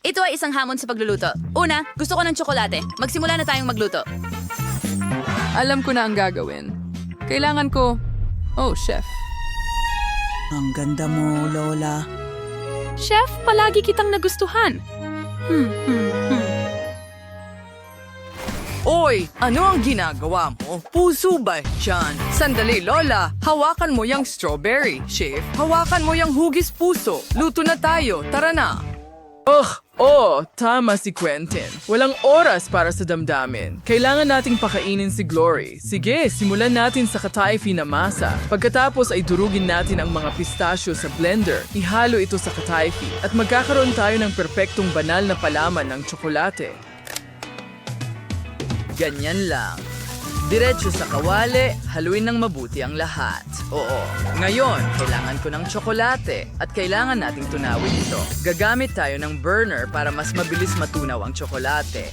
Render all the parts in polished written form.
Ito ay isang hamon sa pagluluto. Una, gusto ko ng tsokolate. Magsimula na tayong magluto. Alam ko na ang gagawin. Kailangan ko... Oh, chef. Ang ganda mo, Lola. Chef, palagi kitang nagustuhan. Oy, ano ang ginagawa mo? Puso ba dyan? Sandali, Lola. Hawakan mo yung strawberry. Chef, hawakan mo yung hugis puso. Luto na tayo. Tara na. Tama si Quentin. Walang oras para sa damdamin. Kailangan nating pakainin si Glory. Sige, simulan natin sa kataifi na masa. Pagkatapos ay durugin natin ang mga pistasyo sa blender. Ihalo ito sa kataifi at magkakaroon tayo ng perpektong banal na palaman ng tsokolate. Ganyan lang. Diretso sa kawali, haluin ng mabuti ang lahat. Oo. Ngayon, kailangan ko ng tsokolate at kailangan nating tunawin ito. Gagamit tayo ng burner para mas mabilis matunaw ang tsokolate.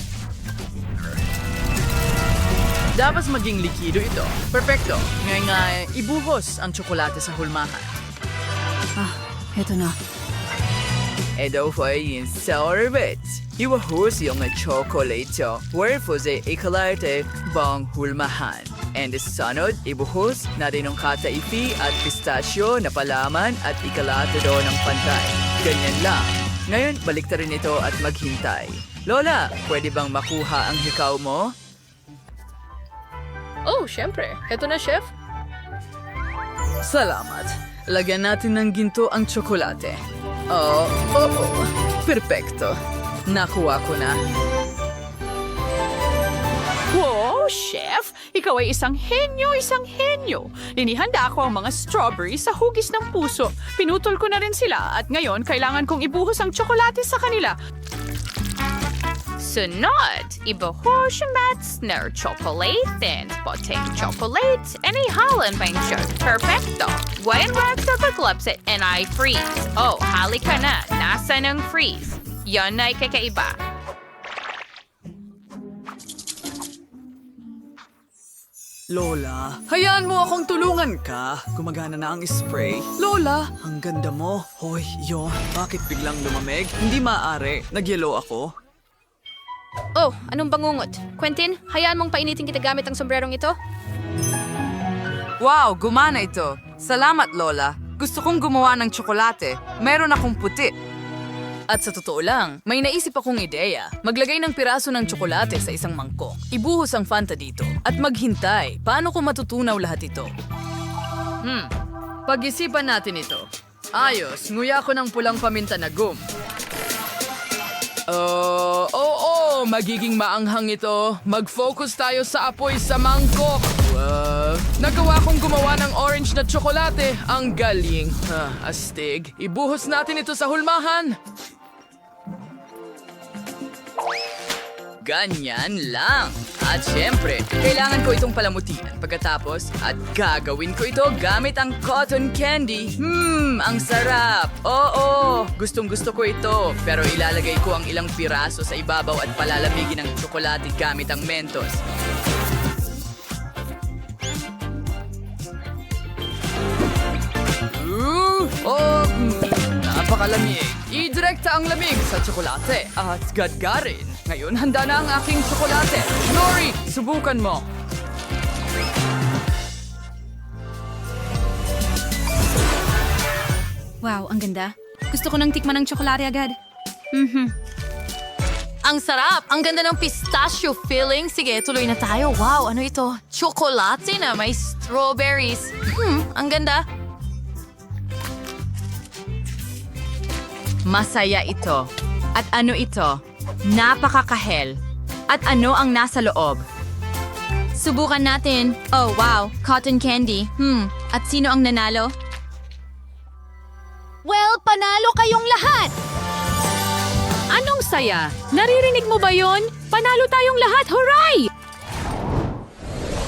Dapat maging likido ito. Perfecto. Ngayon nga, ibuhos ang tsokolate sa hulmahan. Eto na. Ito ay yung sorbet. Iwahus yung chocolate. Wherefore ay ikalarte bang hulmahan. And sunod, ibuhos natin ng kataifi at pistachio na palaman at ikalate doon ng pantay. Ganyan lang. Ngayon, balik ta rin ito at maghintay. Lola, pwede bang makuha ang hikaw mo? Oh, syempre. Ito na, chef. Salamat. Lagyan natin ng ginto ang tsokolate. Perfecto. Nakuha ko na. Wow, chef! Ikaw ay isang henyo, isang henyo. Inihanda ko ang mga strawberry sa hugis ng puso. Pinutol ko na rin sila at ngayon kailangan kong ibuhos ang tsokolate sa kanila. Sunod, ibuhos yung mats na chocolate and poteng chocolate and ihalan pa yung siya. Perfecto. Gwayan mo sa paglapsit and I freeze. Oh, halika na. Nasa ng freeze. Yan ay kakaiba. Lola, hayaan mo akong tulungan ka. Gumagana na ang spray. Lola, ang ganda mo. Hoy, bakit biglang lumamig? Hindi maaari. Nagyelo ako. Oh, anong bangungot? Quentin, hayaan mong painitin kita gamit ang sombrerong ito? Wow, gumana ito. Salamat, Lola. Gusto kong gumawa ng tsokolate. Meron akong puti. At sa totoo lang, may naisip akong ideya. Maglagay ng piraso ng tsokolate sa isang mangkok. Ibuhos ang Fanta dito. At maghintay. Paano ko matutunaw lahat ito? Pag-isipan natin ito. Ayos, nguya ko ng pulang paminta na gum. Magiging maanghang ito. Mag-focus tayo sa apoy sa mangkok. Nagawa kong gumawa ng orange na tsokolate. Ang galing. Astig. Ibuhos natin ito sa hulmahan. Ganyan lang. At syempre, kailangan ko itong palamutin pagkatapos at gagawin ko ito gamit ang cotton candy. Ang sarap. Oo, gustong-gusto ko ito. Pero ilalagay ko ang ilang piraso sa ibabaw at palalamigin ang tsokolate gamit ang Mentos. Napakalamig. Idirekta ang lamig sa tsokolate at gadgarin. Ngayon, handa na ang aking tsokolate. Nori, subukan mo. Wow, ang ganda. Gusto ko nang tikman ng tsokolate agad. Ang sarap! Ang ganda ng pistachio filling. Sige, tuloy na tayo. Wow, ano ito? Tsokolate na may strawberries. Ang ganda. Masaya ito. At ano ito? Napakakahel. At ano ang nasa loob? Subukan natin. Oh, wow. Cotton candy. At sino ang nanalo? Well, panalo kayong lahat! Anong saya? Naririnig mo ba yon? Panalo tayong lahat! Hooray!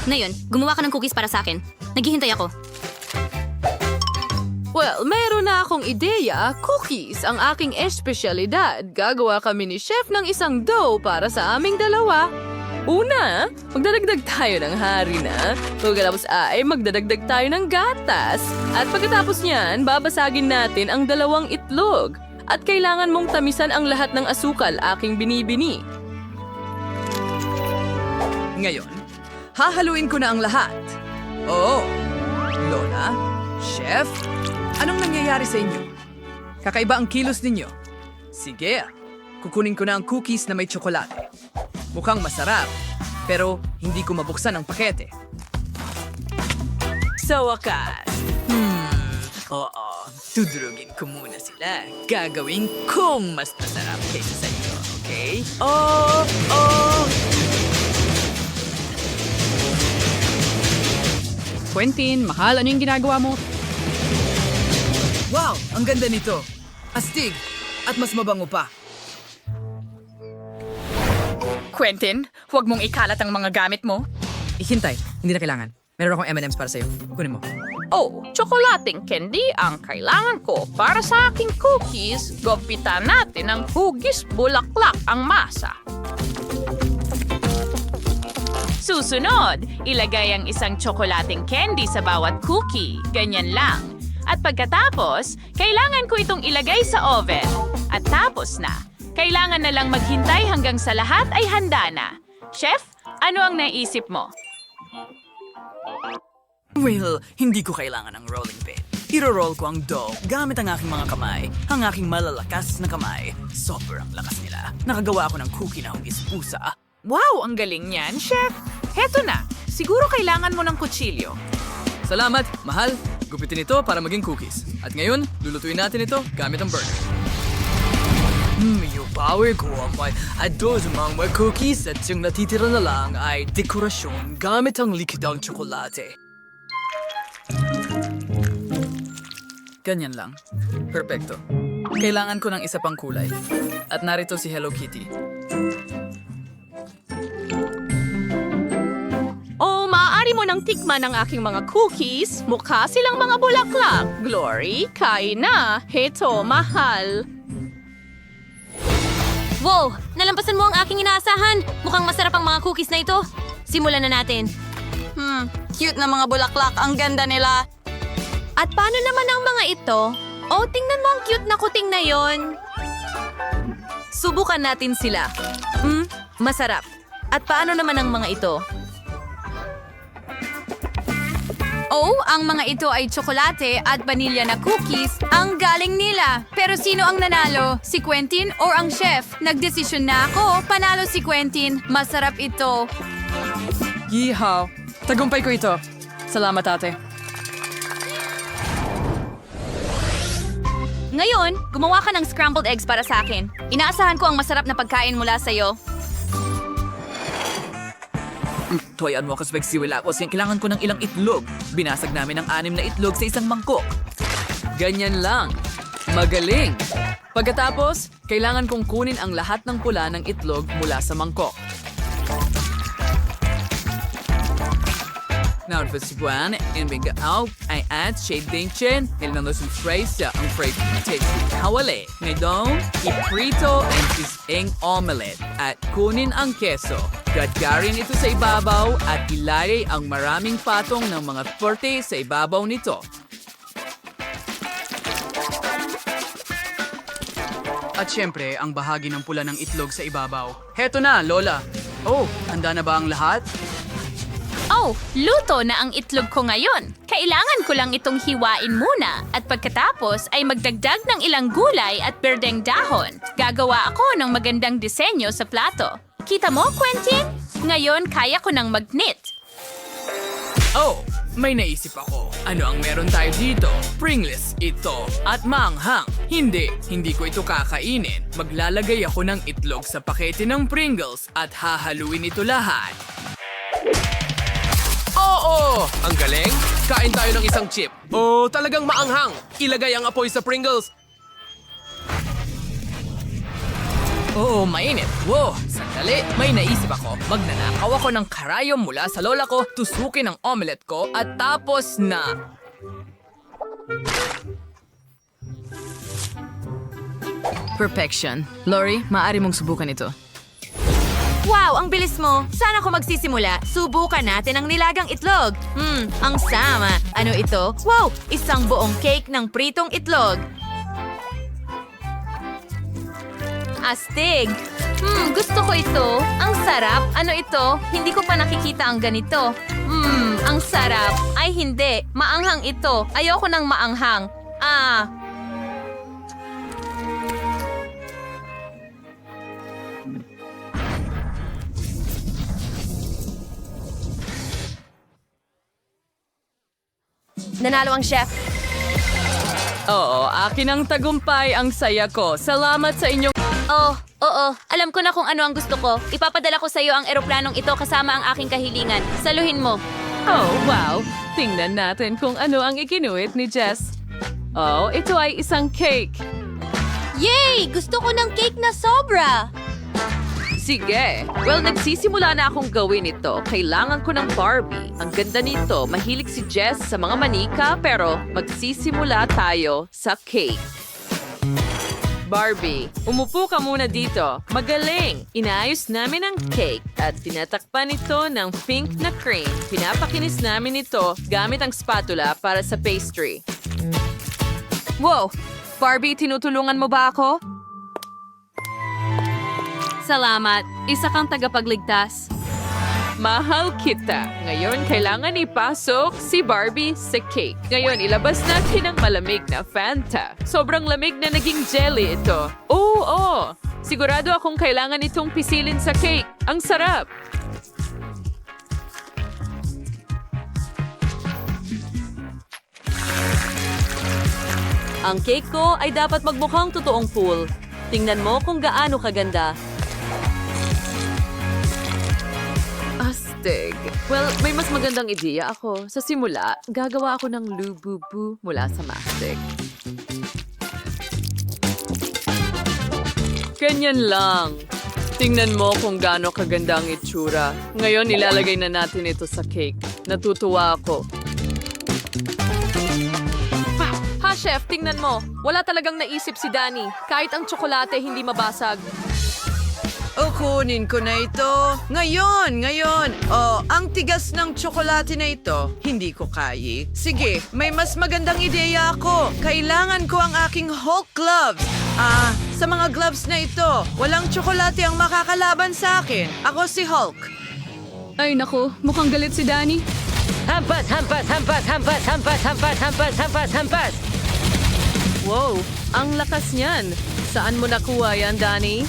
Ngayon, gumawa ka ng cookies para sa akin. Naghihintay ako. Well, meron na akong ideya. Cookies ang aking espesyalidad. Gagawa kami ni chef ng isang dough para sa aming dalawa. Una, magdadagdag tayo ng harina. Pagkatapos ay magdadagdag tayo ng gatas. At pagkatapos niyan, babasagin natin ang 2 itlog. At kailangan mong tamisan ang lahat ng asukal aking binibini. Ngayon, hahaluin ko na ang lahat. Oo, Lola, Chef, anong nangyayari sa inyo? Kakaiba ang kilos ninyo. Sige, kukunin ko na ang cookies na may tsokolate. Mukhang masarap, pero hindi ko mabuksan ang pakete. Sa wakas, oo, tudurugin ko muna sila. Gagawin kong mas masarap kaysa sa inyo, okay? Oh! Quentin, mahal, ano yung ginagawa mo? Wow, ang ganda nito. Astig, at mas mabango pa. Quentin, huwag mong ikalat ang mga gamit mo. Hintay, hindi na kailangan. Meron akong M&M's para sa'yo. Kunin mo. Oh, tsokolating candy ang kailangan ko para sa aking cookies. Gupitan natin ng hugis bulaklak ang masa. Susunod, ilagay ang isang tsokolating candy sa bawat cookie. Ganyan lang. At pagkatapos, kailangan ko itong ilagay sa oven. At tapos na. Kailangan na lang maghintay hanggang sa lahat ay handa na. Chef, ano ang naisip mo? Well, hindi ko kailangan ng rolling pin. Iro-roll ko ang dough gamit ang aking mga kamay. Ang aking malalakas na kamay. Sobrang lakas nila. Nakagawa ako ng cookie na hugis pusa. Wow, ang galing niyan, Chef. Heto na, siguro kailangan mo ng kutsilyo. Salamat, mahal. Gupitin ito para maging cookies. At ngayon, lulutuin natin ito gamit ang burner. Yung power ko ang may ados mga cookies at yung natitira na lang ay dekorasyon gamit ang likidang tsokolate. Ganyan lang. Perfecto. Kailangan ko ng isa pang kulay. At narito si Hello Kitty. Oh, maaari mo nang tikman ang aking mga cookies. Mukha silang mga bulaklak. Glory, kain na. Heto, mahal. Wow! Nalampasan mo ang aking inaasahan. Mukhang masarap ang mga cookies na ito. Simulan na natin. Cute na mga bulaklak. Ang ganda nila. At paano naman ang mga ito? Oh, tingnan mo ang cute na kuting na yon. Subukan natin sila. Masarap. At paano naman ang mga ito? Oh, ang mga ito ay tsokolate at vanilya na cookies. Ang galing nila. Pero sino ang nanalo? Si Quentin or ang chef? Nagdesisyon na ako. Panalo si Quentin. Masarap ito. Yeehaw! Tagumpay ko ito. Salamat, ate. Ngayon, gumawa ka ng scrambled eggs para sa akin. Inaasahan ko ang masarap na pagkain mula sa'yo. Tuwayan mo ako sa pagsiwilakos. Kailangan ko ng ilang itlog. Binasag namin ang 6 na itlog sa isang mangkok. Ganyan lang. Magaling. Pagkatapos, kailangan kong kunin ang lahat ng pula ng itlog mula sa mangkok. Now, for Siguan, and bigga out, I add shade dinchen, ilnando some fresa, ang fresa tasty kawali. Ngayon, iprito ang sising omelette at kunin ang keso. Gagarin ito sa ibabaw at ilagay ang maraming patong ng mga forte sa ibabaw nito. At syempre, ang bahagi ng pula ng itlog sa ibabaw. Heto na, Lola. Oh, handa na ba ang lahat? Oh, luto na ang itlog ko ngayon. Kailangan ko lang itong hiwain muna at pagkatapos ay magdagdag ng ilang gulay at berdeng dahon. Gagawa ako ng magandang disenyo sa plato. Kita mo, Quentin? Ngayon kaya ko ng mag-knit. Oh, may naisip ako. Ano ang meron tayo dito? Pringles ito. At manghang. Hindi ko ito kakainin. Maglalagay ako ng itlog sa pakete ng Pringles at hahaluin ito lahat. Oo! Ang galing! Kain tayo ng isang chip. Oh, talagang maanghang. Ilagay ang apoy sa Pringles. Oo, mainit. Wow, sandali. May naisip ako. Magnanakaw ako ng karayom mula sa lola ko, tusukin ang omelette ko, at tapos na... Perfection. Lori, maaari mong subukan ito. Wow, ang bilis mo. Saan ako magsisimula? Subukan natin ang nilagang itlog. Ang sama. Ano ito? Wow, isang buong cake ng pritong itlog. Astig! Gusto ko ito. Ang sarap. Ano ito? Hindi ko pa nakikita ang ganito. Ang sarap. Ay, hindi. Maanghang ito. Ayoko ng maanghang. Nanalo ang chef. Oo, akin ang tagumpay, ang saya ko. Salamat sa inyong... Oh, oo. Alam ko na kung ano ang gusto ko. Ipapadala ko sa iyo ang eroplanong ito kasama ang aking kahilingan. Saluhin mo. Oh, wow! Tingnan natin kung ano ang ikinuit ni Jess. Oh, ito ay isang cake. Yay! Gusto ko ng cake na sobra! Sige. Well, nagsisimula na akong gawin ito. Kailangan ko ng Barbie. Ang ganda nito. Mahilig si Jess sa mga manika, pero magsisimula tayo sa cake. Barbie, umupo ka muna dito. Magaling! Inaayos namin ang cake at tinatakpan ito ng pink na cream. Pinapakinis namin ito gamit ang spatula para sa pastry. Wow! Barbie, tinutulungan mo ba ako? Salamat. Isa kang tagapagligtas. Mahal kita. Ngayon, kailangan ipasok si Barbie sa cake. Ngayon, ilabas natin ang malamig na Fanta. Sobrang lamig na naging jelly ito. Oo! Sigurado akong kailangan itong pisilin sa cake. Ang sarap! Ang cake ko ay dapat magmukhang totoong pool. Tingnan mo kung gaano kaganda. Astig. Well, may mas magandang ideya ako. Sa simula, gagawa ako ng lububu mula sa mastic. Ganyan lang. Tingnan mo kung gaano kaganda ang itsura. Ngayon, ilalagay na natin ito sa cake. Natutuwa ako. Ha, chef, tingnan mo. Wala talagang naisip si Danny. Kahit ang tsokolate hindi mabasag. O kunin ko na ito. Ngayon. Oh, ang tigas ng tsokolate na ito. Hindi ko kaya. Sige, may mas magandang ideya ako. Kailangan ko ang aking Hulk gloves. Sa mga gloves na ito, walang tsokolate ang makakalaban sa akin. Ako si Hulk. Ay naku, mukhang galit si Danny. Hampas! Wow, ang lakas niyan. Saan mo nakuha yan, Danny?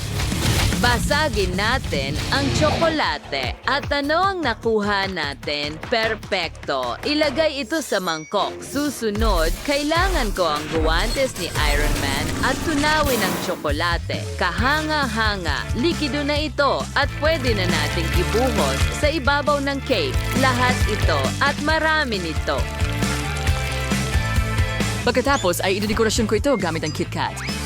Basagin natin ang tsokolate. At ano ang nakuha natin? Perpekto. Ilagay ito sa mangkok. Susunod, kailangan ko ang guwantes ni Iron Man at tunawin ang tsokolate. Kahanga-hanga, likido na ito at pwede na nating ibuhos sa ibabaw ng cake. Lahat ito at marami nito. Pagkatapos ay idedekorasyon ko ito gamit ang KitKat.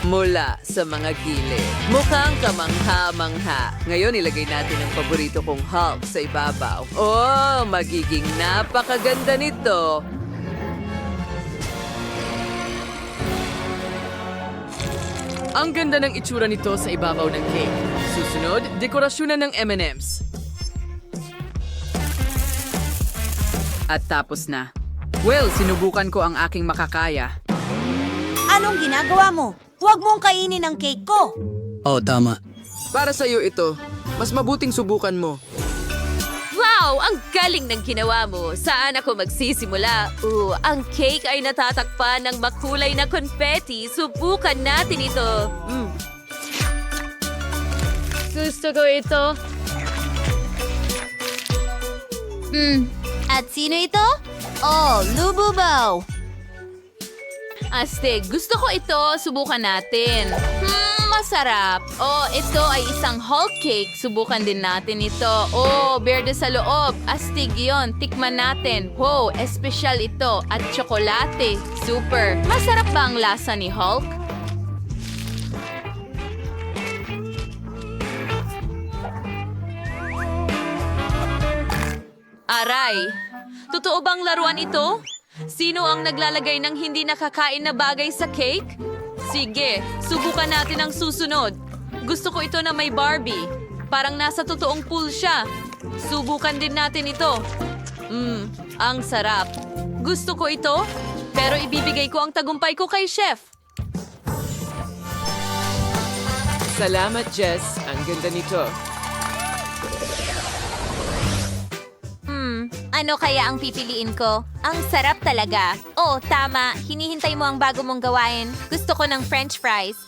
Mula sa mga gilid. Mukhang kamangha-mangha. Ngayon, ilagay natin ang paborito kong Hulk sa ibabaw. Oh, magiging napakaganda nito. Ang ganda ng itsura nito sa ibabaw ng cake. Susunod, dekorasyonan ng M&M's. At tapos na. Well, sinubukan ko ang aking makakaya. Anong ginagawa mo? Huwag mong kainin ang cake ko. Oh, tama. Para sa iyo ito, mas mabuting subukan mo. Wow! Ang galing ng ginawa mo. Saan ako magsisimula? Ang cake ay natatakpan ng makulay na confetti. Subukan natin ito. Gusto ko ito. At sino ito? Oh, Lububo. Astig, gusto ko ito. Subukan natin. Masarap. Oh, ito ay isang Hulk cake. Subukan din natin ito. Oh, berde sa loob. Astig yon. Tikman natin. Wow, espesyal ito. At tsokolate. Super. Masarap ba ang lasa ni Hulk? Aray, totoo bang laruan ito? Sino ang naglalagay ng hindi nakakain na bagay sa cake? Sige, subukan natin ang susunod. Gusto ko ito na may Barbie. Parang nasa totoong pool siya. Subukan din natin ito. Ang sarap. Gusto ko ito, pero ibibigay ko ang tagumpay ko kay chef. Salamat, Jess. Ang ganda nito. Ano kaya ang pipiliin ko? Ang sarap talaga. Oh, tama. Hinihintay mo ang bago mong gawain. Gusto ko ng french fries.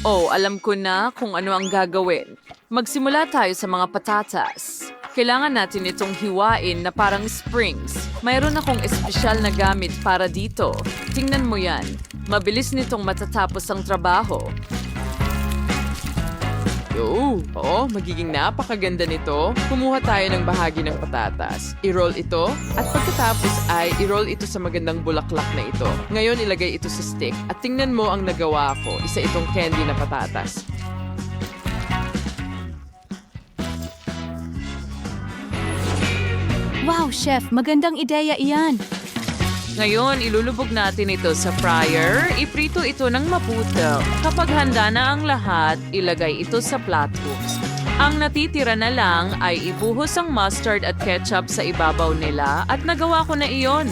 Oh, alam ko na kung ano ang gagawin. Magsimula tayo sa mga patatas. Kailangan natin itong hiwain na parang springs. Mayroon akong espesyal na gamit para dito. Tingnan mo yan. Mabilis nitong matatapos ang trabaho. Magiging napakaganda nito. Kumuha tayo ng bahagi ng patatas. I-roll ito at pagkatapos ay i-roll ito sa magandang bulaklak na ito. Ngayon ilagay ito sa stick at tingnan mo ang nagawa ko. Isa itong candy na patatas. Wow, Chef, magandang ideya iyan. Ngayon, ilulubog natin ito sa fryer. Iprito ito ng maputo. Kapag handa na ang lahat, ilagay ito sa plato. Ang natitira na lang ay ibuhos ang mustard at ketchup sa ibabaw nila at nagawa ko na iyon.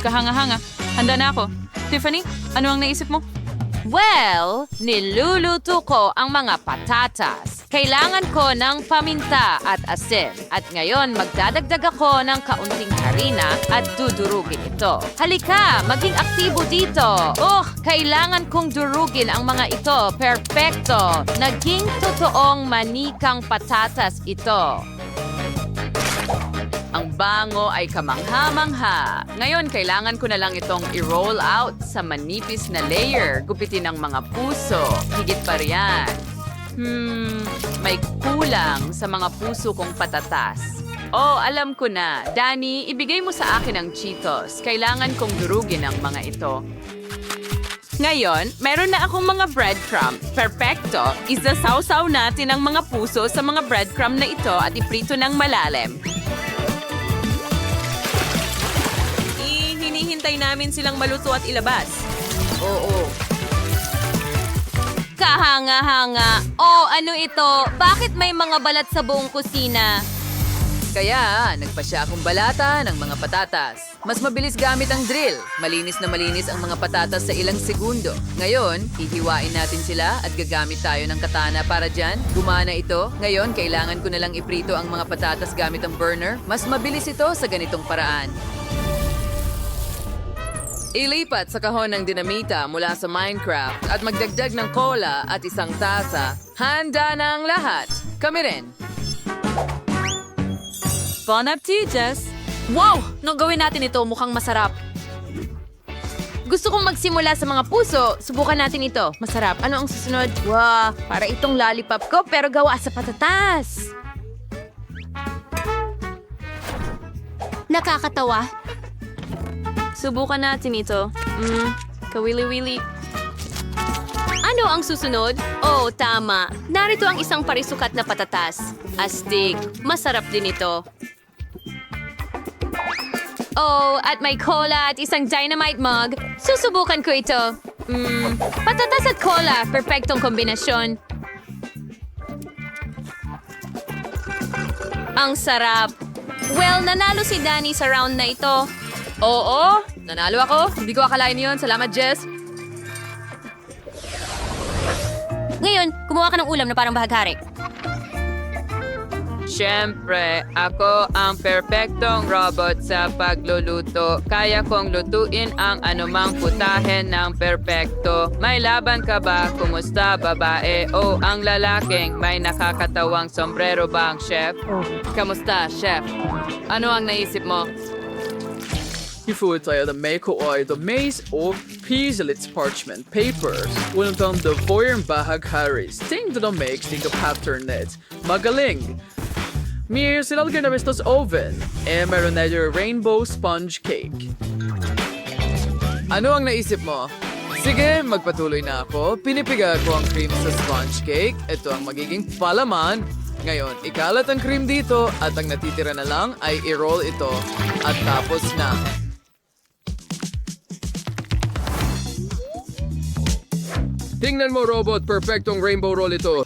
Kahanga-hanga. Handa na ako. Tiffany, ano ang naisip mo? Well, niluluto ko ang mga patatas. Kailangan ko ng paminta at asin. At ngayon, magdadagdag ako ng kaunting harina at dudurugin ito. Halika, maging aktibo dito. Kailangan kong durugin ang mga ito. Perfecto. Naging totoong manikang patatas ito. Ang bango ay kamangha-mangha. Ngayon, kailangan ko na lang itong i-roll out sa manipis na layer. Gupitin ang mga puso. Higit pa riyan. May kulang sa mga puso kong patatas. Oh, alam ko na. Danny, ibigay mo sa akin ang Cheetos. Kailangan kong durugin ang mga ito. Ngayon, meron na akong mga breadcrumb. Perfecto! Isasawsaw natin ang mga puso sa mga breadcrumb na ito at iprito ng malalim. Hinihintay namin silang maluto at ilabas. Oo. Kahanga-hanga. Oh, ano ito? Bakit may mga balat sa buong kusina? Kaya, nagpasya akong balata ng mga patatas. Mas mabilis gamit ang drill. Malinis na malinis ang mga patatas sa ilang segundo. Ngayon, hihiwain natin sila at gagamit tayo ng katana para dyan. Gumana ito. Ngayon, kailangan ko na lang iprito ang mga patatas gamit ang burner. Mas mabilis ito sa ganitong paraan. Ilipat sa kahon ng dinamita mula sa Minecraft at magdagdag ng cola at isang tasa. Handa na ang lahat. Kami rin. Bon appetit, Jess. Wow! Nung gawin natin ito, mukhang masarap. Gusto kong magsimula sa mga puso. Subukan natin ito. Masarap. Ano ang susunod? Wow! Para itong lollipop ko pero gawa sa patatas. Nakakatawa. Subukan natin ito. Kawili-wili. Ano ang susunod? Oh, tama. Narito ang isang parisukat na patatas. Astig. Masarap din ito. Oh, at may cola at isang dynamite mug. Susubukan ko ito. Patatas at cola. Perfectong kombinasyon. Ang sarap. Well, nanalo si Danny sa round na ito. Oo, nanalo ako. Hindi ko akalain yun. Salamat, Jess. Ngayon, kumuha ka ng ulam na parang bahaghari. Siyempre, ako ang perpektong robot sa pagluluto. Kaya kong lutuin ang anumang putahe ng perpekto. May laban ka ba? Kumusta, babae? O ang lalaking may nakakatawang sombrero ba ang chef? Kamusta, chef? Ano ang naisip mo? Ifutaya the Meiko ay the maze of Pizzelit's parchment papers. Unang the Voyern Bahag Harris. Ting to the makes think of patterned. Magaling! Mir silalagay na mistos oven. Meron na yung rainbow sponge cake. Ano ang naisip mo? Sige, magpatuloy na ako. Pinipiga ko ang cream sa sponge cake. Ito ang magiging palaman. Ngayon, ikalat ang cream dito at ang natitira na lang ay i-roll ito. At tapos na. Tingnan mo, robot. Perfectong rainbow roll ito.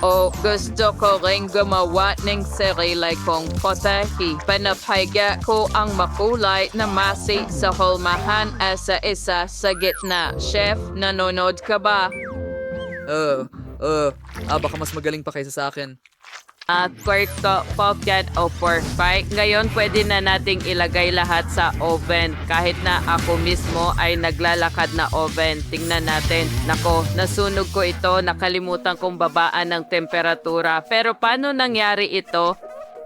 O gusto ko ring gumawa ng sarili kong potahe. Panapahiga ko ang makulay na masi sa hulmahan asa isa sa gitna. Chef, nanonood ka ba? Baka mas magaling pa kaysa sa akin. Kwarto, pocket o perfect. Ngayon pwede na nating ilagay lahat sa oven. Kahit na ako mismo ay naglalakad na oven. Tingnan natin. Nako, nasunog ko ito. Nakalimutan kong babaan ng temperatura. Pero paano nangyari ito?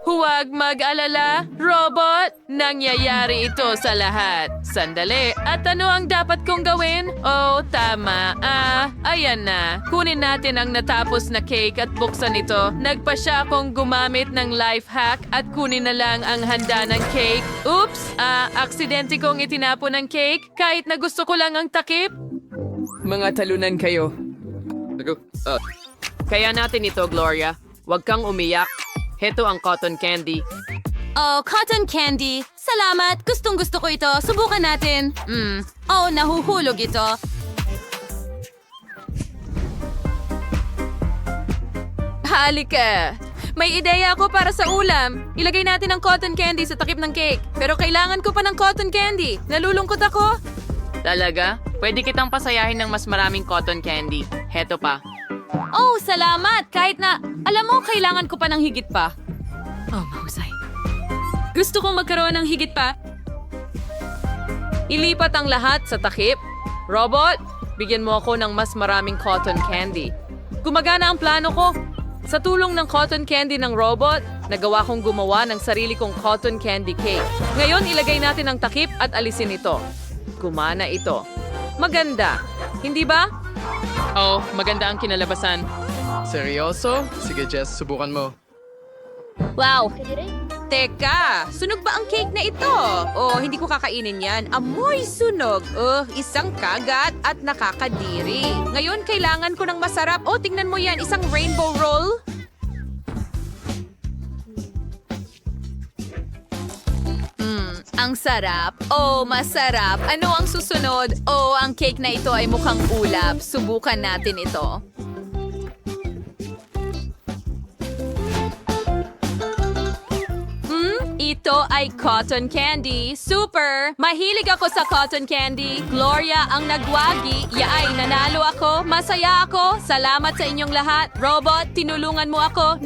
Huwag mag-alala, robot! Nangyayari ito sa lahat. Sandali, at ano ang dapat kong gawin? Oh, tama. Ayan na. Kunin natin ang natapos na cake at buksan ito. Nagpa siya akong gumamit ng life hack at kunin na lang ang handa ng cake. Oops! Aksidente kong itinapon ng cake kahit na gusto ko lang ang takip. Mga talunan kayo. Kaya natin ito, Gloria. Huwag kang umiyak. Heto ang cotton candy. Oh, cotton candy. Salamat. Gustong-gusto ko ito. Subukan natin. Oh, nahuhulog ito. Halika! May ideya ako para sa ulam. Ilagay natin ang cotton candy sa takip ng cake. Pero kailangan ko pa ng cotton candy. Nalulungkot ako. Talaga? Pwede kitang pasayahin ng mas maraming cotton candy. Heto pa. Oh, salamat. Kahit na, alam mo, kailangan ko pa ng higit pa. Oh, mahusay. Gusto kong magkaroon ng higit pa. Ilipat ang lahat sa takip. Robot, bigyan mo ako ng mas maraming cotton candy. Gumagana ang plano ko. Sa tulong ng cotton candy ng robot, nagawa kong gumawa ng sarili kong cotton candy cake. Ngayon, ilagay natin ang takip at alisin ito. Gumana ito. Maganda. Hindi ba? Oh, maganda ang kinalabasan. Seryoso? Sige Jess, subukan mo. Wow. Teka, sunog ba ang cake na ito? Oh, hindi ko kakainin yan. Amoy sunog. Isang kagat at nakakadiri. Ngayon, kailangan ko ng masarap. Oh, tingnan mo yan. Isang rainbow roll. Ang sarap. Oh, masarap. Ano ang susunod? Oh, ang cake na ito ay mukhang ulap. Subukan natin ito. Ito ay cotton candy. Super! Mahilig ako sa cotton candy. Gloria ang nagwagi. Yaay, nanalo ako. Masaya ako. Salamat sa inyong lahat. Robot, tinulungan mo ako.